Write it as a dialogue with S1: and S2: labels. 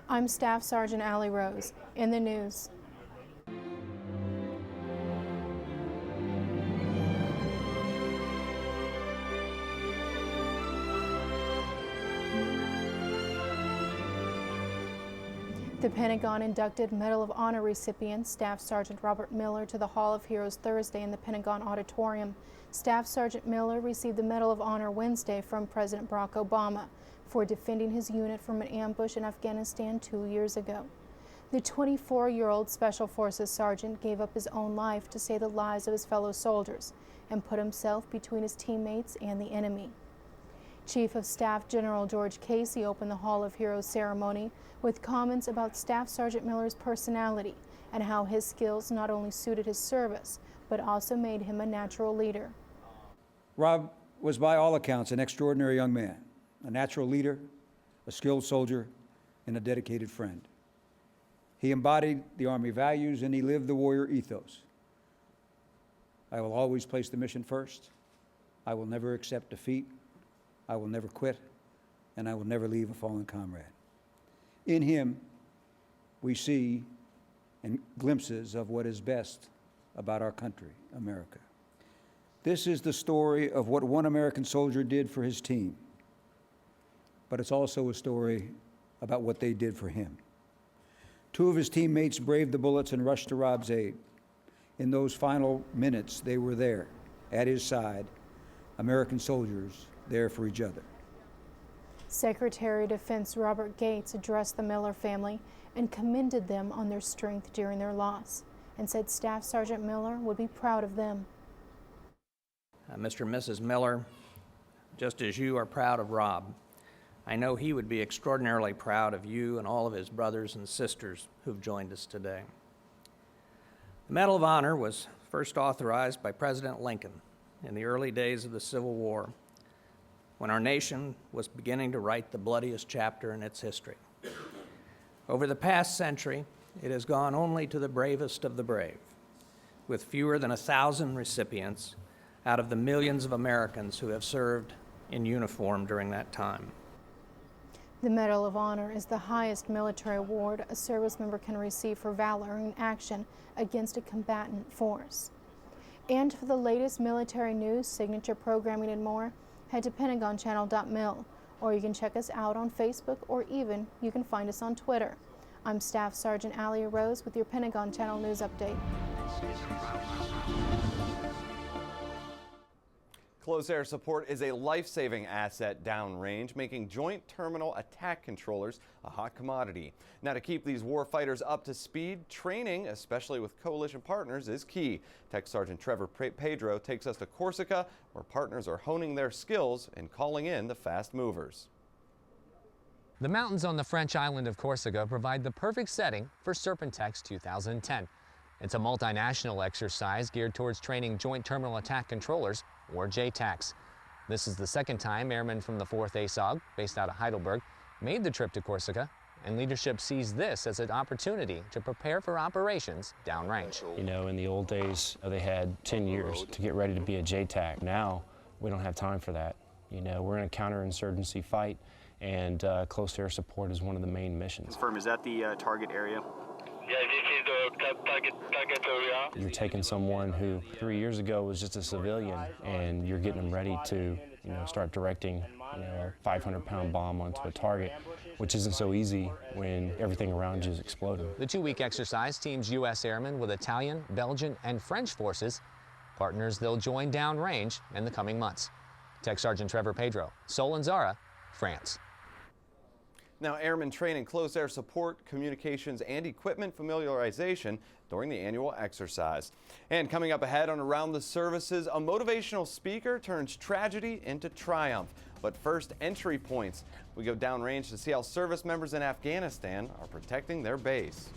S1: I'm Staff Sgt. Allie Rose. In the news. The Pentagon inducted Medal of Honor recipient Staff Sergeant Robert Miller to the Hall of Heroes Thursday in the Pentagon Auditorium. Staff Sergeant Miller received the Medal of Honor Wednesday from President Barack Obama for defending his unit from an ambush in Afghanistan 2 years ago. The 24-year-old Special Forces sergeant gave up his own life to save the lives of his fellow soldiers and put himself between his teammates and the enemy. Chief of Staff General George Casey opened the Hall of Heroes ceremony with comments about Staff Sergeant Miller's personality and how his skills not only suited his service, but also made him a natural leader.
S2: Rob was by all accounts an extraordinary young man, a natural leader, a skilled soldier, and a dedicated friend. He embodied the Army values and he lived the warrior ethos. I will always place the mission first. I will never accept defeat. I will never quit, and I will never leave a fallen comrade. In him, we see and glimpses of what is best about our country, America. This is the story of what one American soldier did for his team, but it's also a story about what they did for him. Two of his teammates braved the bullets and rushed to Rob's aid. In those final minutes, they were there, at his side, American soldiers there for each other.
S1: Secretary of Defense Robert Gates addressed the Miller family and commended them on their strength during their loss and said Staff Sergeant Miller would be proud of them.
S3: Mr. and Mrs. Miller, just as you are proud of Rob, I know he would be extraordinarily proud of you and all of his brothers and sisters who've joined us today. The Medal of Honor was first authorized by President Lincoln in the early days of the Civil War, when our nation was beginning to write the bloodiest chapter in its history. Over the past century, it has gone only to the bravest of the brave, with fewer than 1,000 recipients out of the millions of Americans who have served in uniform during that time.
S1: The Medal of Honor is the highest military award a service member can receive for valor in action against a combatant force. And for the latest military news, signature programming, and more, head to PentagonChannel.mil, or you can check us out on Facebook, or even you can find us on Twitter. I'm Staff Sgt. Allie Rose with your Pentagon Channel News Update.
S4: Close air support is a life-saving asset downrange, making joint terminal attack controllers a hot commodity. Now, to keep these warfighters up to speed, training, especially with coalition partners, is key. Tech Sergeant Trevor Pedro takes us to Corsica, where partners are honing their skills and calling in the fast movers.
S5: The mountains on the French island of Corsica provide the perfect setting for Serpentex 2010. It's a multinational exercise geared towards training Joint Terminal Attack Controllers, or JTACs. This is the second time airmen from the 4th ASOG, based out of Heidelberg, made the trip to Corsica, and leadership sees this as an opportunity to prepare for operations downrange.
S6: You know, in the old days, they had 10 years to get ready to be a JTAC. Now, we don't have time for that. You know, we're in a counterinsurgency fight, and close air support is one of the main missions.
S7: Confirm, is that the target area?
S8: Yeah, this is the target area.
S6: You're taking someone who 3 years ago was just a civilian, and you're getting them ready to, start directing, a 500-pound bomb onto a target, which isn't so easy when everything around you is exploding.
S5: The 2-week exercise teams U.S. airmen with Italian, Belgian, and French forces, partners they'll join downrange in the coming months. Tech Sergeant Trevor Pedro, Solenzara, France.
S4: Now, airmen train in close air support, communications, and equipment familiarization during the annual exercise. And coming up ahead on Around the Services, a motivational speaker turns tragedy into triumph. But first, entry points. We go downrange to see how service members in Afghanistan are protecting their base.